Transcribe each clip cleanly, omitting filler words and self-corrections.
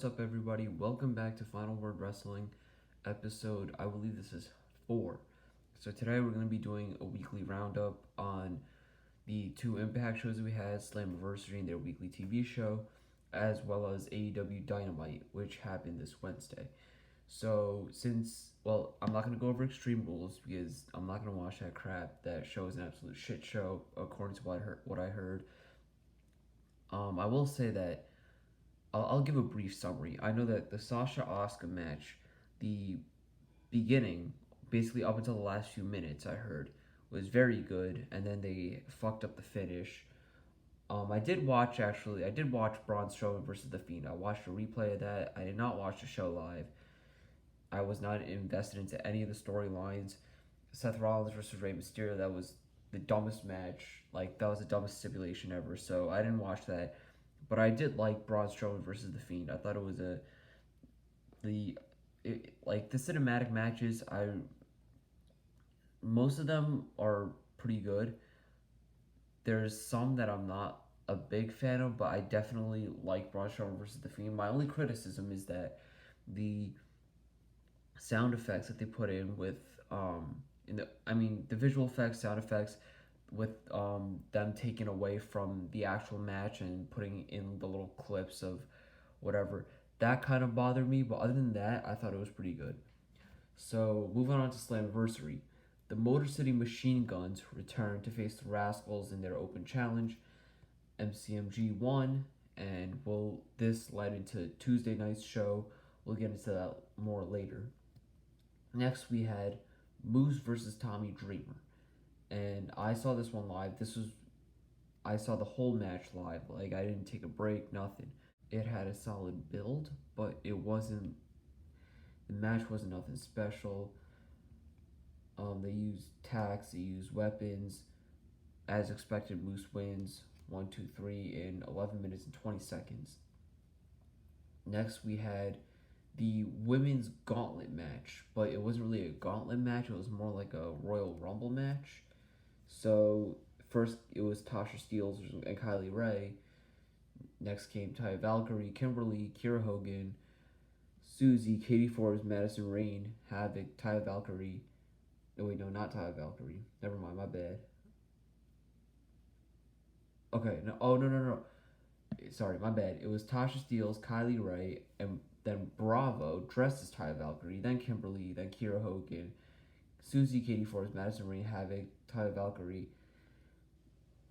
What's up, everybody? Welcome back to Final Word Wrestling episode. I believe this is 4. So, today we're going to be doing a weekly roundup on the two Impact shows that we had, Slammiversary and their weekly TV show, as well as AEW Dynamite, which happened this Wednesday. So, I'm not going to go over Extreme Rules because I'm not going to watch that crap. That show is an absolute shit show, according to what I heard. I will say that I'll give a brief summary. I know that the Sasha Asuka match, the beginning, basically up until the last few minutes, I heard, was very good, and then they fucked up the finish. I did watch Braun Strowman versus The Fiend. I watched a replay of that. I did not watch the show live. I was not invested into any of the storylines. Seth Rollins versus Rey Mysterio, that was the dumbest match. Like, that was the dumbest stipulation ever, so I didn't watch that. But I did like Braun Strowman versus The Fiend. I thought it was like the cinematic matches. Most of them are pretty good. There's some that I'm not a big fan of, but I definitely like Braun Strowman versus The Fiend. My only criticism is that the sound effects that they put in with the visual effects, sound effects with them taken away from the actual match and putting in the little clips of whatever, that kind of bothered me. But other than that, I thought it was pretty good. So moving on to Slammiversary, the Motor City Machine Guns return to face the Rascals in their open challenge. MCMG won, and this led into Tuesday night's show. We'll get into that more later. Next, we had Moose versus Tommy Dreamer, and I saw this one live. I saw the whole match live. Like, I didn't take a break, nothing. It had a solid build, but the match wasn't nothing special. They used tacks, they used weapons. As expected, Moose wins 1, 2, 3 in 11 minutes and 20 seconds. Next, we had the women's gauntlet match, but it wasn't really a gauntlet match. It was more like a Royal Rumble match. So first it was Tasha Steelz and Kylie Ray. Next came Taya Valkyrie, Kimberly, Kira Hogan, Susie, Katie Forbes, Madison Rain, Havoc, Taya Valkyrie. Oh wait, no, not Taya Valkyrie. Never mind, my bad. Okay, no, oh no. Sorry, my bad. It was Tasha Steelz, Kylie Ray, and then Bravo dressed as Taya Valkyrie, then Kimberly, then Kira Hogan, Susie, Katie Forbes, Madison Rain, Havoc, Taya Valkyrie,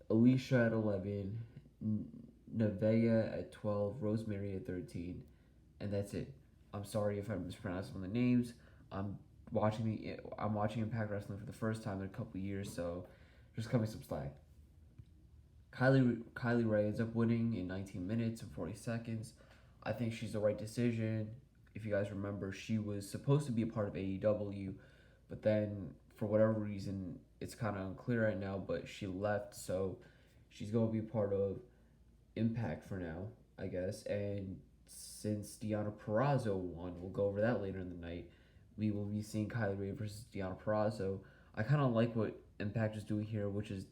Alicia at 11, Nevaeh at 12, Rosemary at 13, and that's it. I'm sorry if I mispronounced some of the names. I'm I'm watching Impact Wrestling for the first time in a couple of years, so just cut me some slack. Kylie Ray ends up winning in 19 minutes and 40 seconds. I think she's the right decision. If you guys remember, she was supposed to be a part of AEW, but then for whatever reason, it's kind of unclear right now, but she left, so she's going to be part of Impact for now, I guess. And since Deonna Purrazzo won, we'll go over that later in the night. We will be seeing Kylie Ray versus Deonna Purrazzo. I kind of like what Impact is doing here, which is,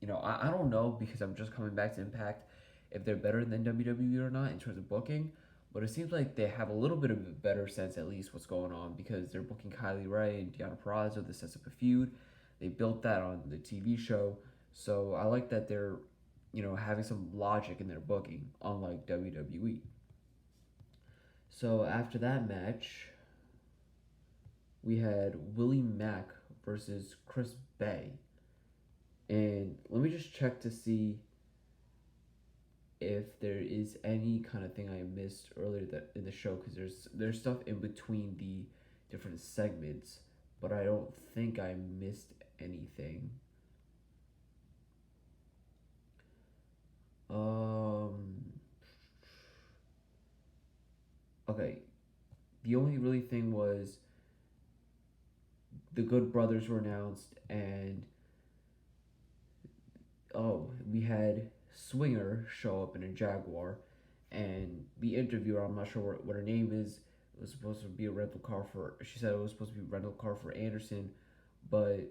I don't know because I'm just coming back to Impact if they're better than WWE or not in terms of booking, but it seems like they have a little bit of a better sense at least what's going on because they're booking Kylie Ray and Deonna Purrazzo. This sets up a feud. They built that on the TV show, so I like that they're having some logic in their booking, unlike WWE. So after that match, we had Willie Mack versus Chris Bay. And let me just check to see if there is any kind of thing I missed earlier that in the show, because there's stuff in between the different segments, but I don't think I missed anything. Okay, the only really thing was the Good Brothers were announced, and we had Swinger show up in a Jaguar, and the interviewer, I'm not sure what her name is, it was supposed to be a rental car for. She said it was supposed to be a rental car for Anderson, but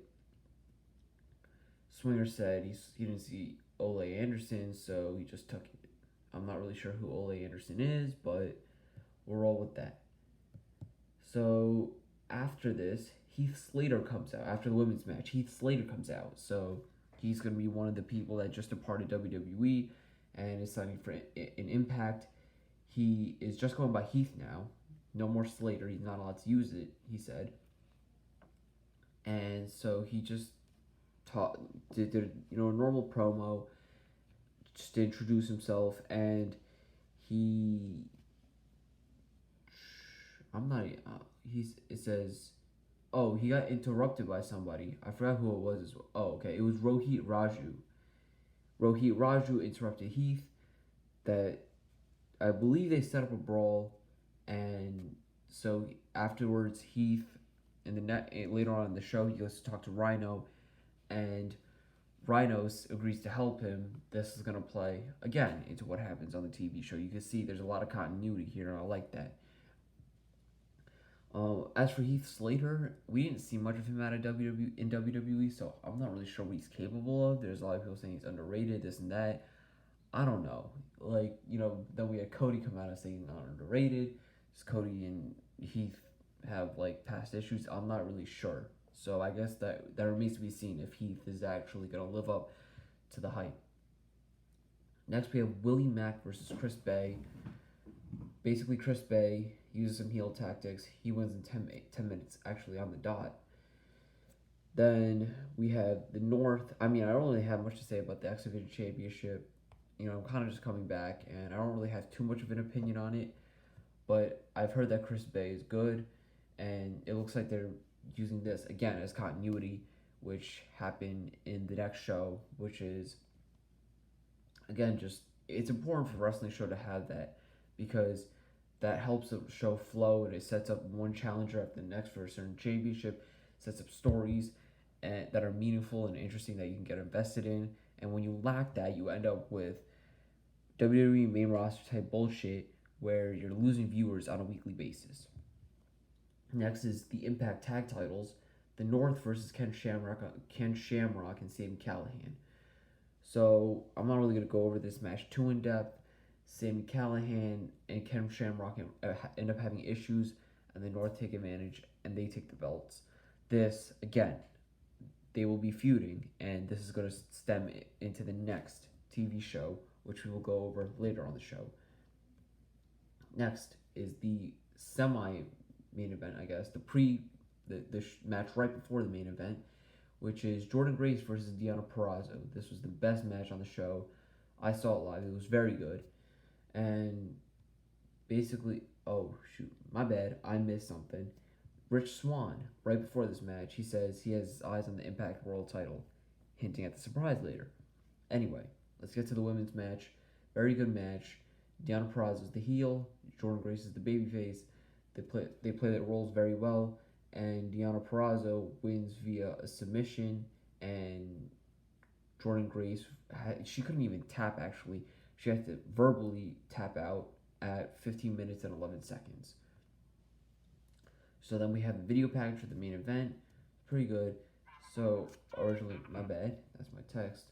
Swinger said he didn't see Ole Anderson, so he just took it. I'm not really sure who Ole Anderson is, but we'll roll with that. So after this, Heath Slater comes out. After the women's match, Heath Slater comes out. So he's going to be one of the people that just departed WWE and is signing for an Impact. He is just going by Heath now. No more Slater. He's not allowed to use it, he said. And so he just did a normal promo just to introduce himself, and he I'm not it says, oh, he got interrupted by somebody. I forgot who it was as well. Oh, okay, it was Rohit Raju. Rohit Raju interrupted Heath. That I believe they set up a brawl, and so afterwards Heath in the later on in the show he goes to talk to Rhino, and Rhino agrees to help him. This is gonna play again into what happens on the TV show. You can see there's a lot of continuity here, and I like that. As for Heath Slater, we didn't see much of him out of WWE, so I'm not really sure what he's capable of. There's a lot of people saying he's underrated, this and that. I don't know. Then we had Cody come out and saying not underrated. Does Cody and Heath have past issues? I'm not really sure. So I guess that remains to be seen if Heath is actually going to live up to the hype. Next we have Willie Mack versus Chris Bay. Basically, Chris Bay uses some heel tactics. He wins in 10 minutes, actually, on the dot. Then we have the North. I don't really have much to say about the X Division Championship. I'm kind of just coming back, and I don't really have too much of an opinion on it. But I've heard that Chris Bay is good, and it looks like they're using this, again, as continuity, which happened in the next show, which is, again, it's important for a wrestling show to have that, because that helps the show flow, and it sets up one challenger after the next for a certain championship, sets up stories that are meaningful and interesting that you can get invested in. And when you lack that, you end up with WWE main roster type bullshit where you're losing viewers on a weekly basis. Next is the Impact Tag Titles, the North versus Ken Shamrock and Sami Callihan. So I'm not really going to go over this match too in depth. Sami Callihan and Ken Shamrock end up having issues, and the North take advantage, and they take the belts. This, again, they will be feuding, and this is going to stem into the next TV show, which we will go over later on the show. Next is the semi-main event, I guess, the match right before the main event, which is Jordynne Grace versus Deonna Purrazzo. This was the best match on the show. I saw it live. It was very good. And basically, oh shoot, my bad, I missed something. Rich Swann, right before this match, he says he has his eyes on the Impact World title, hinting at the surprise later. Anyway, let's get to the women's match. Very good match. Deonna Purrazzo is the heel, Jordynne Grace is the babyface. They play their roles very well, and Deonna Purrazzo wins via a submission, and Jordynne Grace, she couldn't even tap actually. She had to verbally tap out at 15 minutes and 11 seconds. So then we have the video package for the main event. Pretty good. So, originally, my bad. That's my text.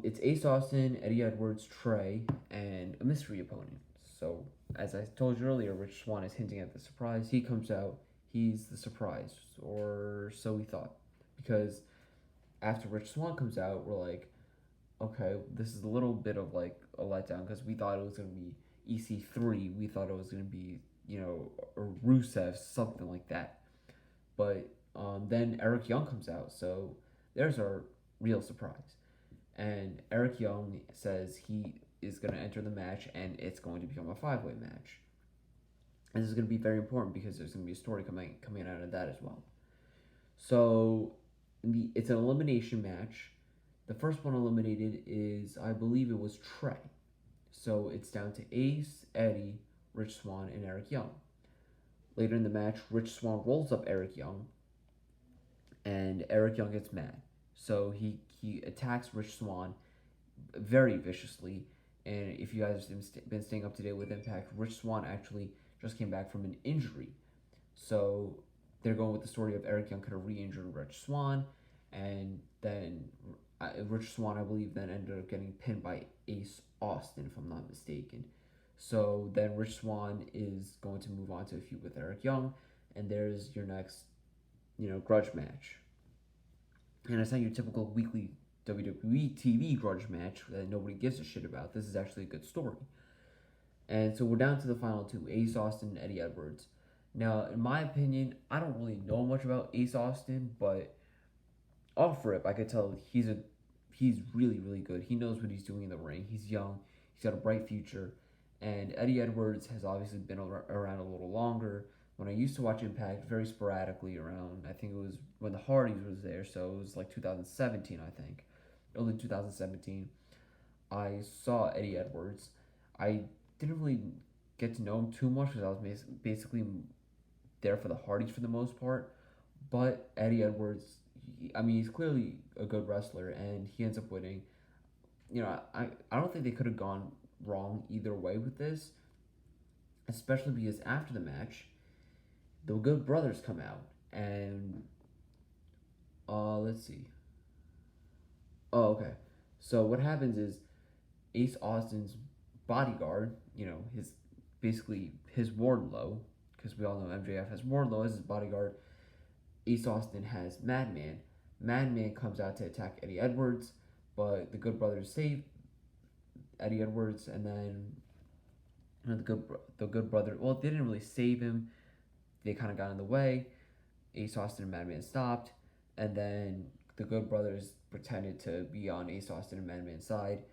It's Ace Austin, Eddie Edwards, Trey, and a mystery opponent. So, as I told you earlier, Rich Swann is hinting at the surprise. He comes out. He's the surprise. Or so we thought. Because after Rich Swann comes out, we're like, okay, this is a little bit of a letdown, because we thought it was going to be EC3. We thought it was going to be, or Rusev, something like that. But then Eric Young comes out, so there's our real surprise. And Eric Young says he is going to enter the match, and it's going to become a 5-way match. And this is going to be very important, because there's going to be a story coming out of that as well. So it's an elimination match. The first one eliminated is, I believe it was Trey. So it's down to Ace, Eddie, Rich Swann, and Eric Young. Later in the match, Rich Swann rolls up Eric Young, and Eric Young gets mad. So he attacks Rich Swann very viciously. And if you guys have been staying up to date with Impact, Rich Swann actually just came back from an injury. So they're going with the story of Eric Young could have re-injured Rich Swann, and then Rich Swann, I believe, then ended up getting pinned by Ace Austin, if I'm not mistaken. So then Rich Swann is going to move on to a feud with Eric Young, and there's your next, grudge match. And it's not your typical weekly WWE TV grudge match that nobody gives a shit about. This is actually a good story. And so we're down to the final two, Ace Austin and Eddie Edwards. Now, in my opinion, I don't really know much about Ace Austin, but off rip, I could tell he's really, really good. He knows what he's doing in the ring. He's young. He's got a bright future. And Eddie Edwards has obviously been around a little longer. When I used to watch Impact very sporadically around, I think it was when the Hardys was there, so it was like 2017, I think. Early 2017. I saw Eddie Edwards. I didn't really get to know him too much because I was basically there for the Hardys for the most part. But Eddie Edwards, he's clearly a good wrestler, and he ends up winning. I don't think they could have gone wrong either way with this, especially because after the match, the Good Brothers come out, and let's see. Oh, okay. So what happens is Ace Austin's bodyguard, his basically his Wardlow, because we all know MJF has Wardlow as his bodyguard. Ace Austin has Madman. Madman comes out to attack Eddie Edwards, but the Good Brothers save Eddie Edwards, and then the Good Brother. Well, they didn't really save him. They kind of got in the way. Ace Austin and Madman stopped, and then the Good Brothers pretended to be on Ace Austin and Madman's side.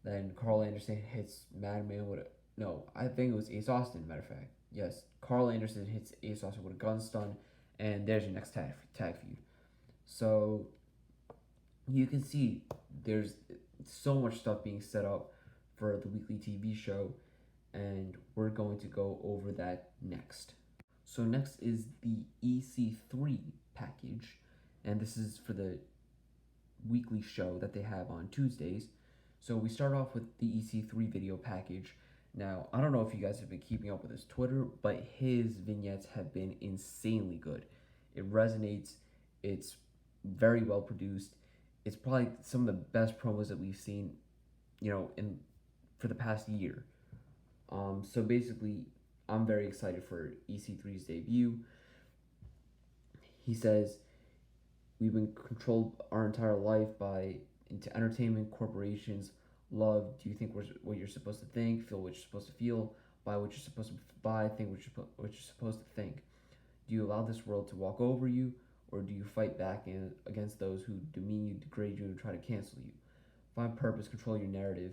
Then Carl Anderson hits Madman with a... No, I think it was Ace Austin, matter of fact. Yes, Carl Anderson hits Ace Austin with a gun stun, and there's your next tag feud. So you can see there's so much stuff being set up for the weekly TV show, and we're going to go over that next. So next is the EC3 package, and this is for the weekly show that they have on Tuesdays. So we start off with the EC3 video package. Now, I don't know if you guys have been keeping up with his Twitter, but his vignettes have been insanely good. It resonates. It's very well produced. It's probably some of the best promos that we've seen, for the past year. So basically, I'm very excited for EC3's debut. He says, "We've been controlled our entire life by into entertainment corporations. Love, do you think what you're supposed to think, feel what you're supposed to feel, buy what you're supposed to buy, think what you're supposed to think? Do you allow this world to walk over you, or do you fight back against those who demean you, degrade you, and try to cancel you? Find purpose, control your narrative."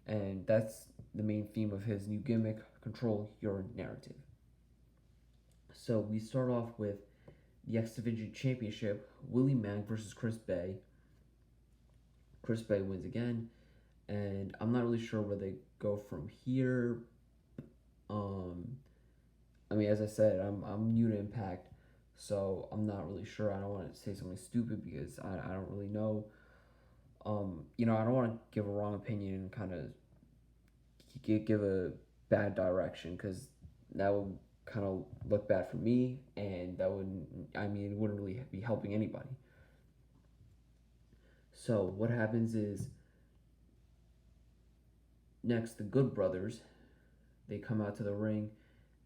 And that's the main theme of his new gimmick, control your narrative. So we start off with the X Division Championship, Willie Mack versus Chris Bay. Chris Bay wins again, and I'm not really sure where they go from here. As I said, I'm new to Impact, so I'm not really sure. I don't want to say something stupid because I don't really know. I don't want to give a wrong opinion and kind of give a bad direction, because that would kind of look bad for me, and it wouldn't really be helping anybody. So what happens is, next, the Good Brothers, they come out to the ring,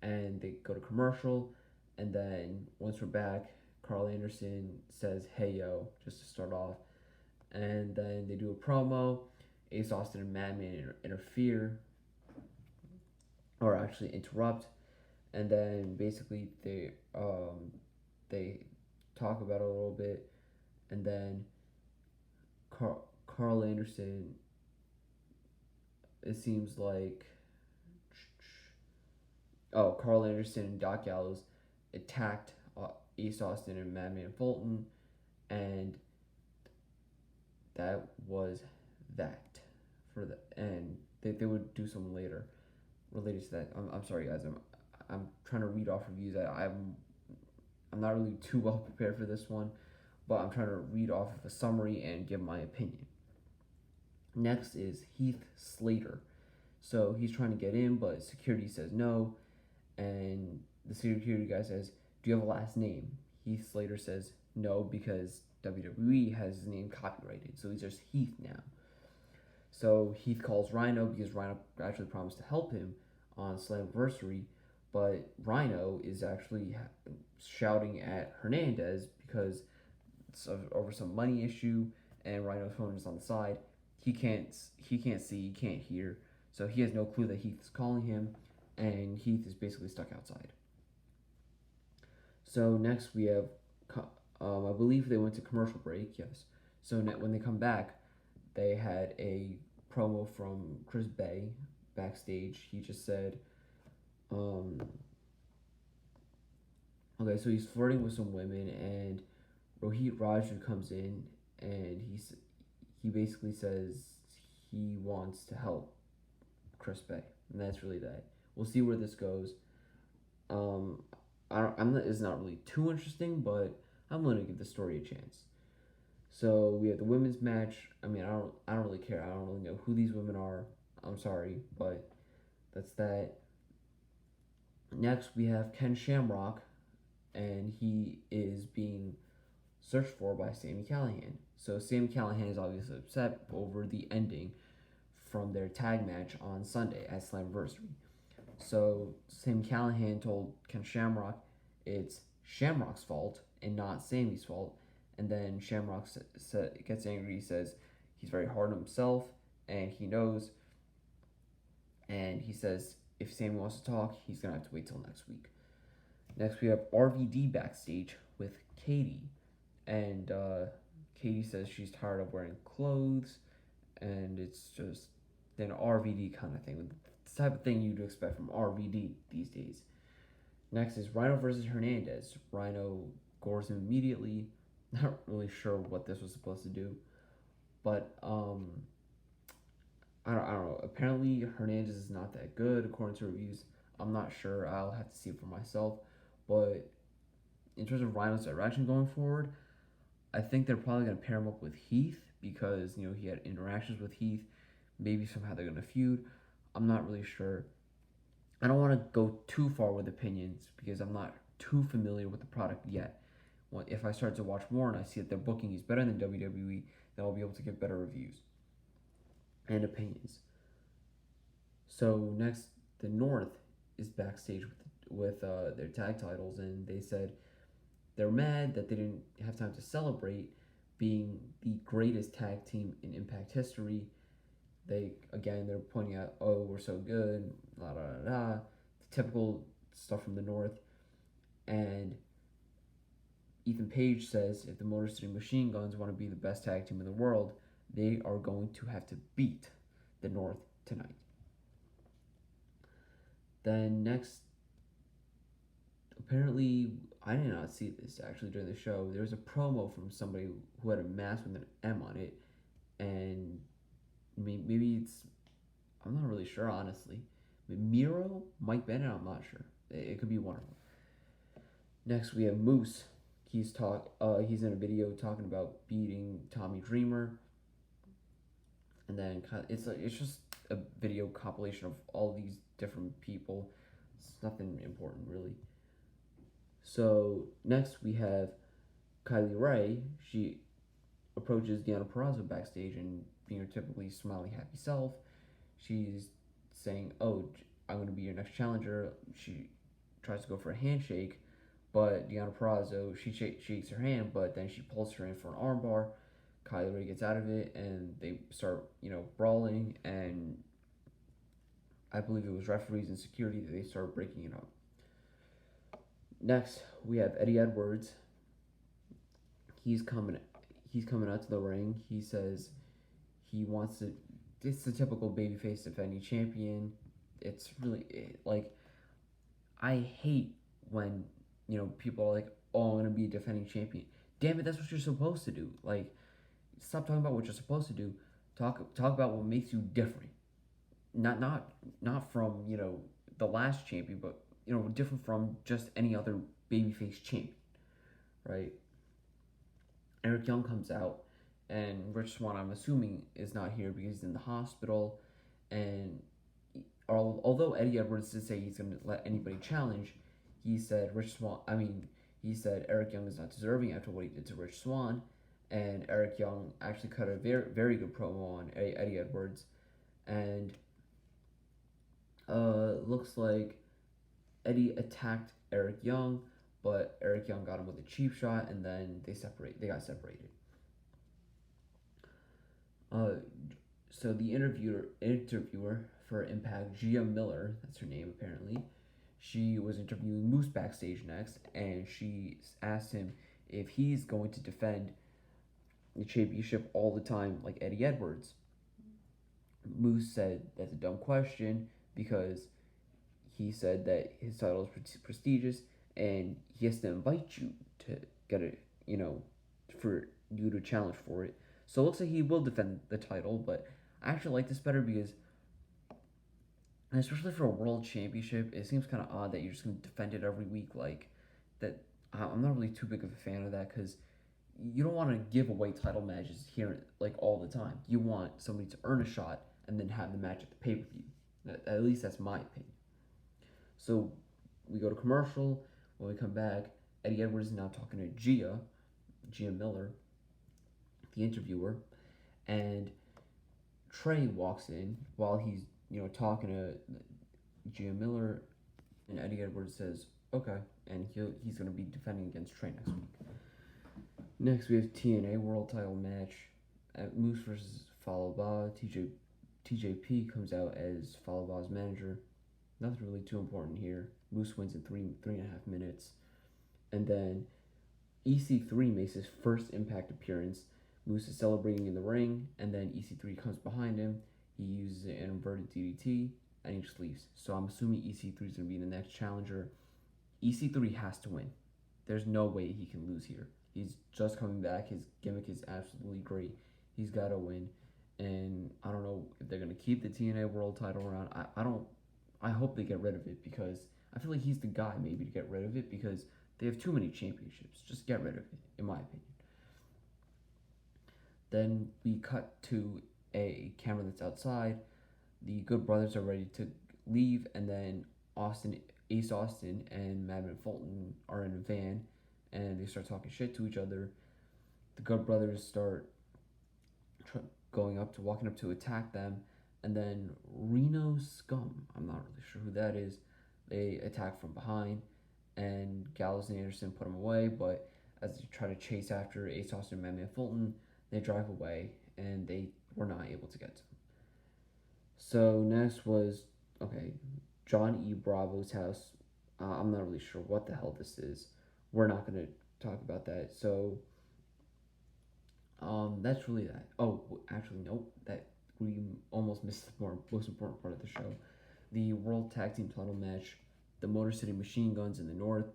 and they go to commercial, and then once we're back, Carl Anderson says, "Hey yo," just to start off, and then they do a promo. Ace Austin and Madman interfere, or actually interrupt, and then basically they talk about it a little bit, and then Carl Anderson, it seems like, Carl Anderson and Doc Gallows attacked Ace Austin and Madman Fulton, and that was that for the end. They would do some later related to that. I'm sorry, guys. I'm trying to read off reviews. I'm not really too well prepared for this one, but I'm trying to read off of a summary and give my opinion. Next is Heath Slater. So he's trying to get in, but security says no, and the security guy says, "Do you have a last name?" Heath Slater says no, because WWE has his name copyrighted, so he's just Heath now. So Heath calls Rhino because Rhino actually promised to help him on Slammiversary, but Rhino is actually shouting at Hernandez because it's over some money issue, and Rhino's phone is on the side. He can't see, he can't hear, so he has no clue that Heath is calling him, and Heath is basically stuck outside. So next we have, I believe they went to commercial break. Yes. So when they come back, they had a promo from Chris Bay backstage. He just said, um, okay, so he's flirting with some women, and Rohit Raju comes in, and he basically says he wants to help Chris Bay, and that's really that. We'll see where this goes. Um, it's not really too interesting, but I'm going to give the story a chance. So we have the women's match. I mean, I don't really care. I don't really know who these women are. I'm sorry, but that's that. Next, we have Ken Shamrock, and he is being searched for by Sami Callihan. So Sami Callihan is obviously upset over the ending from their tag match on Sunday at Slammiversary. So Sami Callihan told Ken Shamrock it's Shamrock's fault and not Sami's fault. And then Shamrock gets angry. He says he's very hard on himself and he knows. And he says if Sami wants to talk, he's going to have to wait till next week. Next, we have RVD backstage with Katie. And Katie says she's tired of wearing clothes. And it's just an RVD kind of thing. It's the type of thing you'd expect from RVD these days. Next is Rhino versus Hernandez. Rhino gores him immediately. Not really sure what this was supposed to do. But, I don't know. Apparently, Hernandez is not that good, according to reviews. I'm not sure. I'll have to see it for myself. But in terms of Rhino's direction going forward, I think they're probably going to pair him up with Heath because, he had interactions with Heath. Maybe somehow they're going to feud. I'm not really sure. I don't want to go too far with opinions because I'm not too familiar with the product yet. If I start to watch more and I see that their booking is better than WWE, then I'll be able to give better reviews and opinions. So next, the North is backstage with their tag titles, and they said they're mad that they didn't have time to celebrate being the greatest tag team in Impact history. They're pointing out, oh, we're so good, la da da da, the typical stuff from the North. And Ethan Page says if the Motor City Machine Guns want to be the best tag team in the world, they are going to have to beat the North tonight. Then next, apparently, I did not see this actually during the show. There was a promo from somebody who had a mask with an M on it, and maybe it's, I'm not really sure, honestly. Miro, Mike Bennett, I'm not sure. It could be one of them. Next, we have Moose. He's in a video talking about beating Tommy Dreamer, and then it's just a video compilation of all these different people. It's nothing important really. So next we have Kylie Ray. She approaches Deonna Purrazzo backstage and being her typically smiley, happy self, she's saying, "Oh, I'm going to be your next challenger." She tries to go for a handshake, but Deonna Purrazzo, she shakes her hand, but then she pulls her in for an armbar. Kylie Ray gets out of it, and they start, brawling, and I believe it was referees and security that they start breaking it up. Next, we have Eddie Edwards. He's coming out to the ring. He says he wants to. It's the typical babyface defending champion. It's really I hate when people are like, "Oh, I'm gonna be a defending champion." Damn it, that's what you're supposed to do. Stop talking about what you're supposed to do. Talk about what makes you different. Not from the last champion, but different from just any other babyface champion, right? Eric Young comes out, and Rich Swann, I'm assuming, is not here because he's in the hospital. And although Eddie Edwards did say he's going to let anybody challenge, he said Eric Young is not deserving after what he did to Rich Swann. and Eric Young actually cut a very good promo on Eddie Edwards, and looks like Eddie attacked Eric Young, but Eric Young got him with a cheap shot, and then they got separated. Uh, so the interviewer for Impact, Gia Miller, that's her name apparently, she was interviewing Moose backstage next, and she asked him if he's going to defend the championship all the time like Eddie Edwards. Moose said that's a dumb question because he said that his title is prestigious and he has to invite you to get it, for you to challenge for it. So it looks like he will defend the title, but I actually like this better because, especially for a world championship, it seems kind of odd that you're just going to defend it every week. Like, that, I'm not really too big of a fan of that because you don't want to give away title matches here like all the time. You want somebody to earn a shot and then have the match at the pay per view. At least that's my opinion. So we go to commercial. When we come back, Eddie Edwards is now talking to Gia Miller, the interviewer, and Trey walks in while he's talking to Gia Miller, and Eddie Edwards says okay, and he's going to be defending against Trey next week. Next we have TNA World Title match at Moose versus Fallah Bahh. TJP comes out as Fallah Bahh's manager. Nothing really too important here. Moose wins in three and a half minutes. And then EC3 makes his first Impact appearance. Moose is celebrating in the ring, and then EC3 comes behind him. He uses an inverted DDT, and he just leaves. So I'm assuming EC3 is going to be the next challenger. EC3 has to win. There's no way he can lose here. He's just coming back. His gimmick is absolutely great. He's got to win. And I don't know if they're going to keep the TNA World title around. I hope they get rid of it because I feel like he's the guy maybe to get rid of it because they have too many championships. Just get rid of it, in my opinion. Then we cut to a camera that's outside. The Good Brothers are ready to leave, and then Ace Austin and Madman Fulton are in a van, and they start talking shit to each other. The Good Brothers start walking up to attack them, and then Reno Scum, I'm not really sure who that is, they attack from behind, and Gallows and Anderson put them away, but as they try to chase after Ace Austin and Madman Fulton, they drive away, and they were not able to get to them. So next was, John E. Bravo's house. I'm not really sure what the hell this is. We're not going to talk about that. So that's really that. Oh, actually, nope. That we almost missed the most important part of the show. The World Tag Team title match. The Motor City Machine Guns in the North.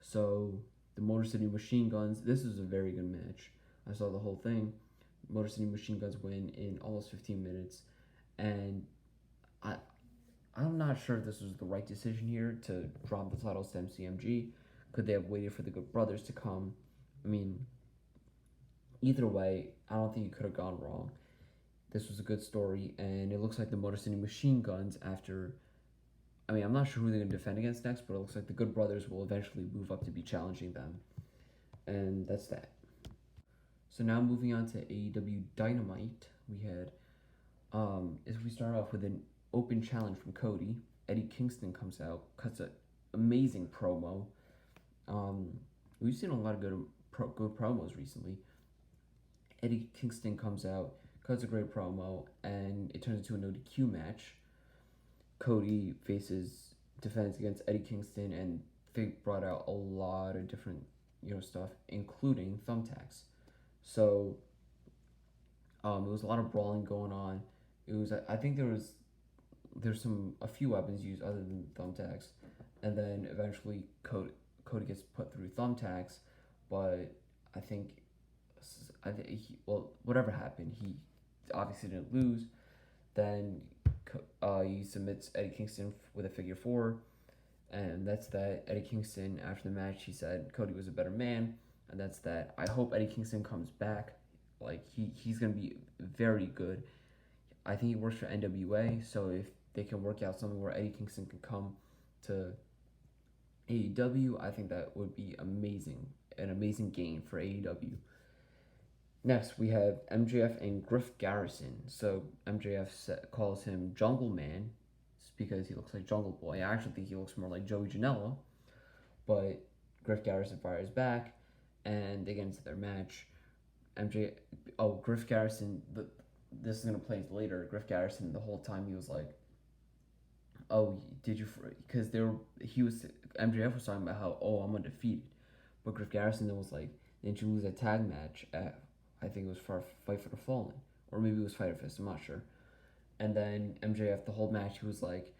So the Motor City Machine Guns. This is a very good match. I saw the whole thing. Motor City Machine Guns win in almost 15 minutes, and I'm not sure if this was the right decision here to drop the titles to MCMG. Could they have waited for the Good Brothers to come? I mean, either way, I don't think it could have gone wrong. This was a good story, and it looks like the Motor City Machine Guns I'm not sure who they're going to defend against next, but it looks like the Good Brothers will eventually move up to be challenging them. And that's that. So now moving on to AEW Dynamite, we had, if we start off with an open challenge from Cody, Eddie Kingston comes out, cuts an amazing promo. We've seen a lot of good promos recently. Eddie Kingston comes out, cuts a great promo, and it turns into a no DQ match. Cody defends against Eddie Kingston, and they brought out a lot of different stuff, including thumbtacks. So it was a lot of brawling going on. It was I think there's a few weapons used other than thumbtacks, and then eventually Cody gets put through thumbtacks, but I think whatever happened, he obviously didn't lose. Then he submits Eddie Kingston with a figure 4, and that's that. Eddie Kingston, after the match, he said Cody was a better man, and that's that. I hope Eddie Kingston comes back. Like, he's going to be very good. I think he works for NWA, so if they can work out something where Eddie Kingston can come to AEW, I think that would be amazing. An amazing gain for AEW. Next, we have MJF and Griff Garrison. So MJF calls him Jungle Man because he looks like Jungle Boy. I actually think he looks more like Joey Janela, but Griff Garrison fires back, and they get into their match. MJ, oh Griff Garrison, this is gonna play later. Griff Garrison, the whole time he was like, "Oh, did you?" Because they were, he was MJF was talking about how, "Oh, I'm undefeated," but Griff Garrison then was like, "Didn't you lose a tag match at, I think it was for Fight for the Fallen, or maybe it was Fight Fist, I'm not sure." And then MJF the whole match he was like,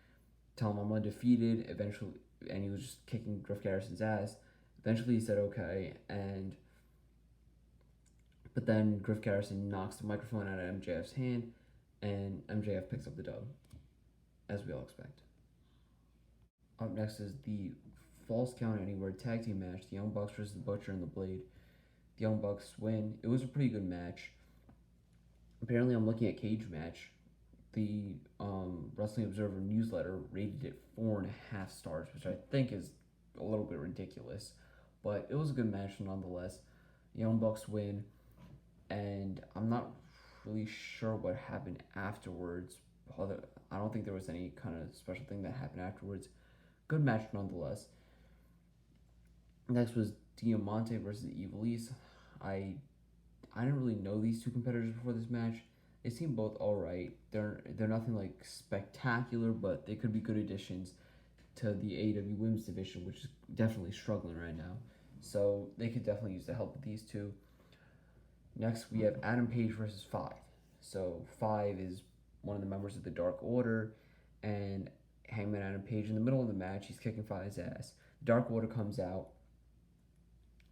"Tell him I'm undefeated." Eventually, and he was just kicking Griff Garrison's ass. Eventually, he said okay, and but then Griff Garrison knocks the microphone out of MJF's hand, and MJF picks up the dub, as we all expect. Up next is the Falls Count Anywhere tag team match: the Young Bucks versus the Butcher and the Blade. The Young Bucks win. It was a pretty good match. Apparently, I'm looking at Cage Match. The Wrestling Observer newsletter rated it 4.5 stars, which I think is a little bit ridiculous, but it was a good match nonetheless. The Young Bucks win, and I'm not really sure what happened afterwards. I don't think there was any kind of special thing that happened afterwards. Good match nonetheless. Next was Diamante versus the Evil East. I I didn't really know these two competitors before this match. They seem both all right. They're nothing like spectacular, but they could be good additions to the AEW Women's division, which is definitely struggling right now. So they could definitely use the help of these two. Next, we have Adam Page versus Five. So Five is one of the members of the Dark Order, and Hangman Adam Page in the middle of the match, he's kicking Five's ass. Dark Order comes out,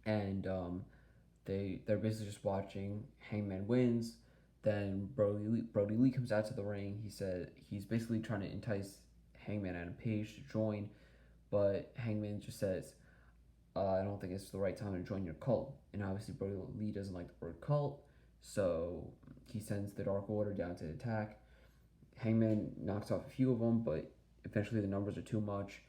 and they're basically just watching. Hangman wins. Then Brody Lee comes out to the ring. He said he's basically trying to entice Hangman Adam Page to join, but Hangman just says, "I don't think it's the right time to join your cult." And obviously Brody Lee doesn't like the word cult, so he sends the Dark Order down to attack. Hangman knocks off a few of them, but eventually the numbers are too much.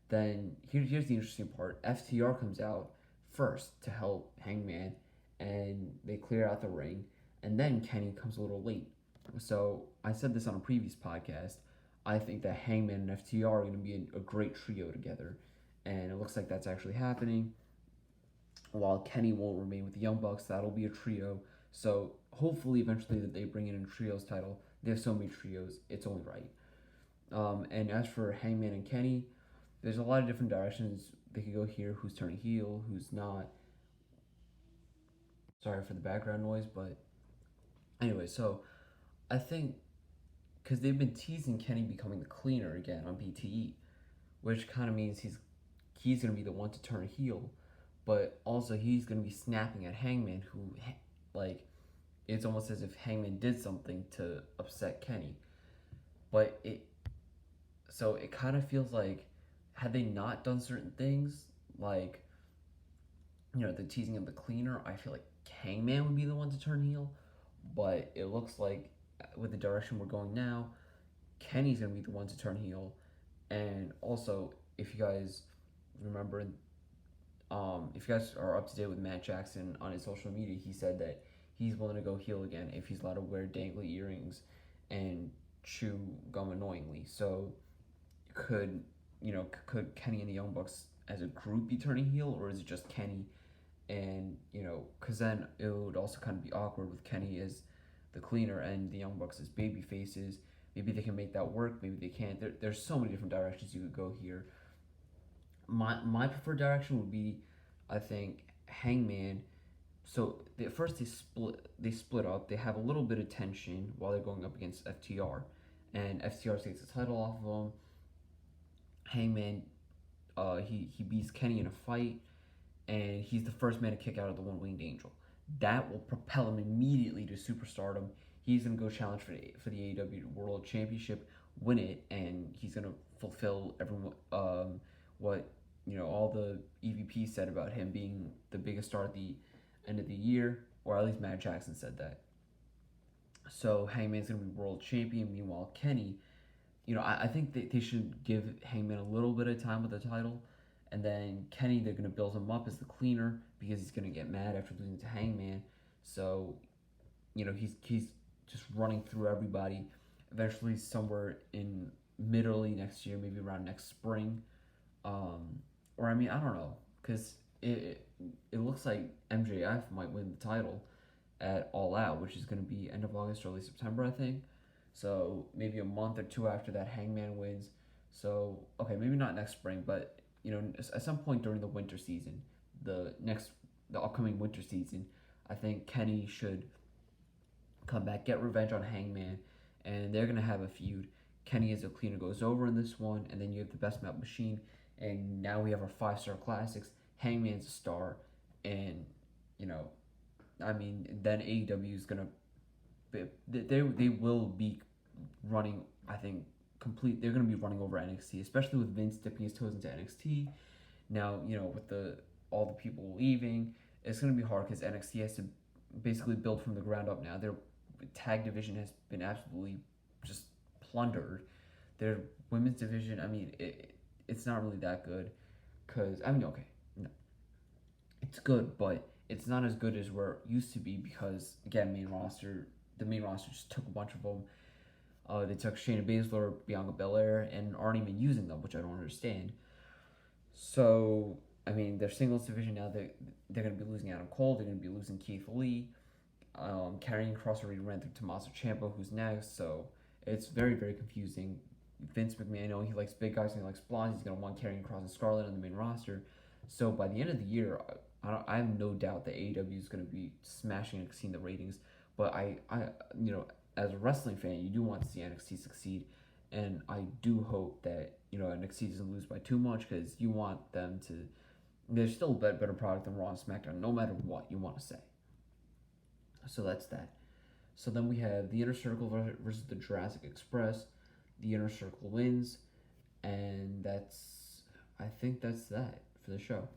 Then here's the interesting part. FTR comes out first to help Hangman, and they clear out the ring. And then Kenny comes a little late. So I said this on a previous podcast. I think that Hangman and FTR are going to be a great trio together, and it looks like that's actually happening. While Kenny won't remain with the Young Bucks, that'll be a trio. So hopefully, eventually, that they bring in a trios title. They have so many trios, it's only right. And as for Hangman and Kenny, there's a lot of different directions they could go here. Who's turning heel, who's not. Sorry for the background noise, but anyway, so I think because they've been teasing Kenny becoming the cleaner again on BTE, which kind of means he's gonna be the one to turn heel, but also he's gonna be snapping at Hangman, who like it's almost as if Hangman did something to upset Kenny, but it kind of feels like had they not done certain things like the teasing of the cleaner, I feel like Hangman would be the one to turn heel, but it looks like with the direction we're going now, Kenny's gonna be the one to turn heel. And also, if you guys remember, if you guys are up to date with Matt Jackson on his social media, he said that he's willing to go heel again if he's allowed to wear dangly earrings and chew gum annoyingly. So, could could Kenny and the Young Bucks as a group be turning heel, or is it just Kenny? And because then it would also kind of be awkward with Kenny as the cleaner and the Young Bucks as baby faces. Maybe they can make that work. Maybe they can't. There's so many different directions you could go here. My preferred direction would be, I think, Hangman. So first they split up. They have a little bit of tension while they're going up against FTR, and FTR takes the title off of them. Hangman, he beats Kenny in a fight, and he's the first man to kick out of the One Winged Angel. That will propel him immediately to superstardom. He's gonna go challenge for the AEW World Championship, win it, and he's gonna fulfill everyone what all the EVP said about him being the biggest star at the end of the year, or at least Matt Jackson said that. So Hangman's gonna be world champion. Meanwhile, Kenny, I think they should give Hangman a little bit of time with the title, and then Kenny, they're gonna build him up as the cleaner because he's gonna get mad after losing to Hangman. So he's just running through everybody. Eventually, somewhere in mid early next year, maybe around next spring, um, or I mean, I don't know, because it looks like MJF might win the title at All Out, which is going to be end of August, early September, I think. So maybe a month or two after that, Hangman wins. So okay, maybe not next spring, but at some point during the winter season, the next the upcoming winter season, I think Kenny should come back, get revenge on Hangman, and they're gonna have a feud. Kenny as a cleaner goes over in this one, and then you have the best map machine, and now we have our 5-star classics. Hangman's a star, and you know, I mean, then AEW is gonna they will be running. I think complete. They're gonna be running over NXT, especially with Vince dipping his toes into NXT. Now with the all the people leaving, it's gonna be hard because NXT has to basically build from the ground up now. Their tag division has been absolutely just plundered. Their women's division, I mean, it's not really that good. Cause I mean, okay, no, it's good, but it's not as good as where it used to be because again, the main roster just took a bunch of them. They took Shayna Baszler, Bianca Belair, and aren't even using them, which I don't understand. So I mean, their singles division now they're going to be losing Adam Cole. They're going to be losing Keith Lee. Carrying Cross already ran through Tommaso Ciampa, who's next. So it's very very confusing. Vince McMahon, I know he likes big guys and he likes blondes. He's going to want Karrion Kross and Scarlett on the main roster. So by the end of the year, I have no doubt that AEW is going to be smashing NXT in the ratings. But as a wrestling fan, you do want to see NXT succeed, and I do hope that NXT doesn't lose by too much because you want them to. They're still a better product than Raw and SmackDown, no matter what you want to say. So that's that. So then we have the Inner Circle versus the Jurassic Express. The Inner Circle wins, and I think that's that for the show.